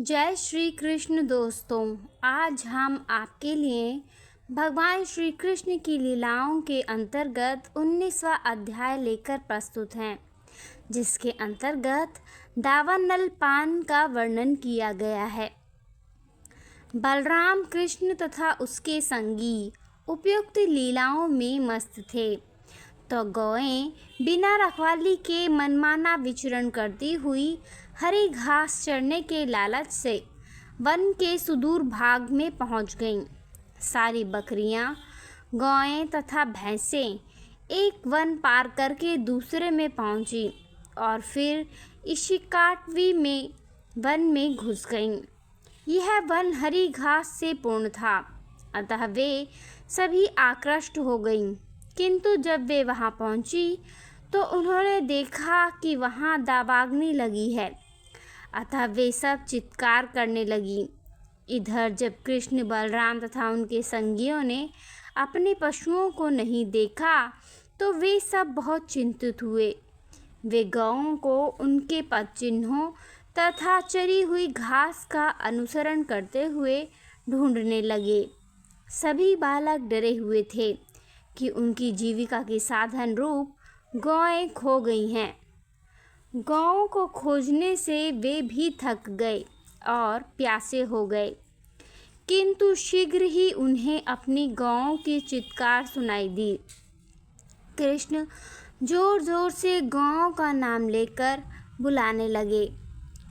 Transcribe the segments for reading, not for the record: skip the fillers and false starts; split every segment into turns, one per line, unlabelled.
जय श्री कृष्ण दोस्तों। आज हम आपके लिए भगवान श्री कृष्ण की लीलाओं के अंतर्गत 19वां अध्याय लेकर प्रस्तुत हैं, जिसके अंतर्गत दावानल पान का वर्णन किया गया है। बलराम कृष्ण तथा उसके संगी उपयुक्त लीलाओं में मस्त थे, तो गौएं बिना रखवाली के मनमाना विचरण करती हुई हरी घास चरने के लालच से वन के सुदूर भाग में पहुंच गईं। सारी बकरियां, गौएं तथा भैंसें एक वन पार करके दूसरे में पहुंची और फिर इशिकाटवी में वन में घुस गईं। यह वन हरी घास से पूर्ण था, अतः वे सभी आकृष्ट हो गईं। किंतु जब वे वहां पहुंची तो उन्होंने देखा कि वहां दावाग्नि लगी है, अतः वे सब चित्कार करने लगी। इधर जब कृष्ण, बलराम तथा उनके संगियों ने अपने पशुओं को नहीं देखा तो वे सब बहुत चिंतित हुए। वे गौओं को उनके पद चिन्हों तथा चरी हुई घास का अनुसरण करते हुए ढूंढने लगे। सभी बालक डरे हुए थे कि उनकी जीविका के साधन रूप गौएं खो गई हैं। गौओं को खोजने से वे भी थक गए और प्यासे हो गए, किंतु शीघ्र ही उन्हें अपनी गौओं की चित्कार सुनाई दी। कृष्ण जोर जोर से गौओं का नाम लेकर बुलाने लगे।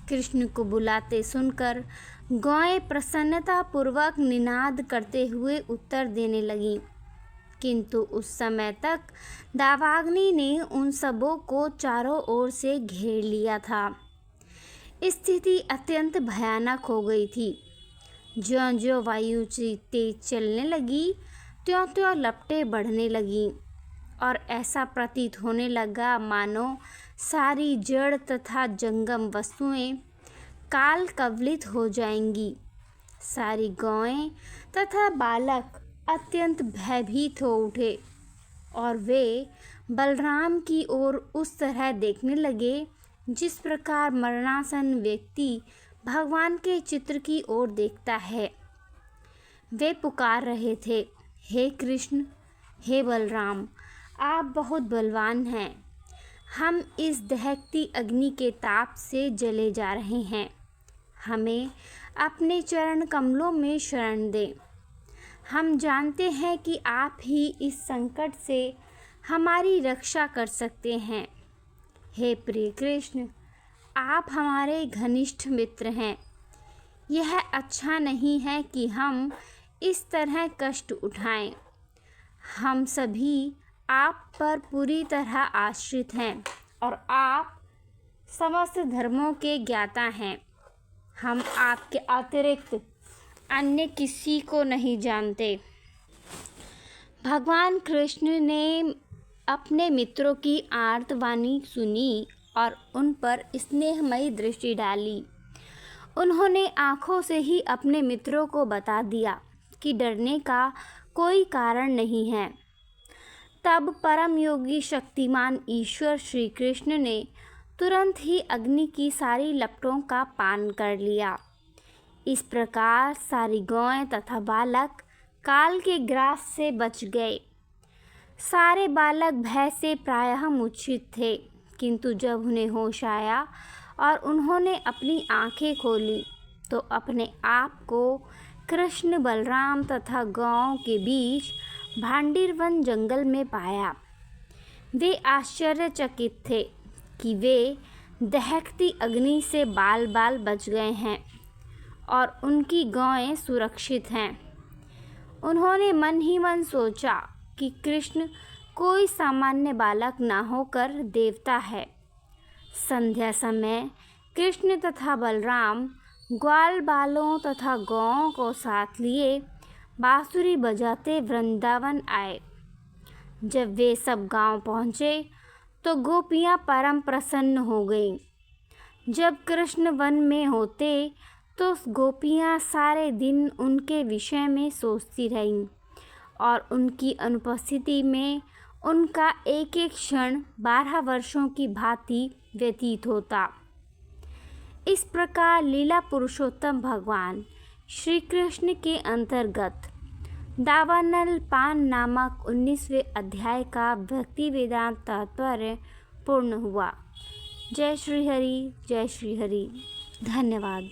कृष्ण को बुलाते सुनकर गौएं प्रसन्नतापूर्वक निनाद करते हुए उत्तर देने लगीं, किंतु उस समय तक दावाग्नि ने उन सबों को चारों ओर से घेर लिया था। स्थिति अत्यंत भयानक हो गई थी। ज्यों-ज्यों वायु तेज चलने लगी, त्यों-त्यों लपटें बढ़ने लगीं और ऐसा प्रतीत होने लगा मानो सारी जड़ तथा जंगम वस्तुएं काल कवलित हो जाएंगी। सारी गौएं तथा बालक अत्यंत भयभीत हो उठे और वे बलराम की ओर उस तरह देखने लगे जिस प्रकार मरणासन व्यक्ति भगवान के चित्र की ओर देखता है। वे पुकार रहे थे, हे कृष्ण, हे बलराम, आप बहुत बलवान हैं। हम इस दहकती अग्नि के ताप से जले जा रहे हैं। हमें अपने चरण कमलों में शरण दें। हम जानते हैं कि आप ही इस संकट से हमारी रक्षा कर सकते हैं। हे प्रिय कृष्ण, आप हमारे घनिष्ठ मित्र हैं। यह अच्छा नहीं है कि हम इस तरह कष्ट उठाएं। हम सभी आप पर पूरी तरह आश्रित हैं और आप समस्त धर्मों के ज्ञाता हैं। हम आपके अतिरिक्त अन्य किसी को नहीं जानते। भगवान कृष्ण ने अपने मित्रों की आर्तवाणी सुनी और उन पर स्नेहमयी दृष्टि डाली। उन्होंने आंखों से ही अपने मित्रों को बता दिया कि डरने का कोई कारण नहीं है। तब परम योगी शक्तिमान ईश्वर श्री कृष्ण ने तुरंत ही अग्नि की सारी लपटों का पान कर लिया। इस प्रकार सारी गौएं तथा बालक काल के ग्रास से बच गए। सारे बालक भय से प्रायः मूर्छित थे, किंतु जब उन्हें होश आया और उन्होंने अपनी आंखें खोली तो अपने आप को कृष्ण, बलराम तथा गौओं के बीच भांडीरवन जंगल में पाया। वे आश्चर्यचकित थे कि वे दहकती अग्नि से बाल बाल बच गए हैं और उनकी गौएं सुरक्षित हैं। उन्होंने मन ही मन सोचा कि कृष्ण कोई सामान्य बालक ना होकर देवता है। संध्या समय कृष्ण तथा बलराम ग्वाल बालों तथा गौओं को साथ लिए बांसुरी बजाते वृंदावन आए। जब वे सब गांव पहुँचे तो गोपियाँ परम प्रसन्न हो गईं। जब कृष्ण वन में होते तो गोपियाँ सारे दिन उनके विषय में सोचती रहीं और उनकी अनुपस्थिति में उनका एक एक क्षण 12 वर्षों की भांति व्यतीत होता। इस प्रकार लीला पुरुषोत्तम भगवान श्री कृष्ण के अंतर्गत दावानल पान नामक 19वें अध्याय का भक्ति वेदांत तात्पर्य पूर्ण हुआ। जय श्री हरि, जय श्री हरि। धन्यवाद।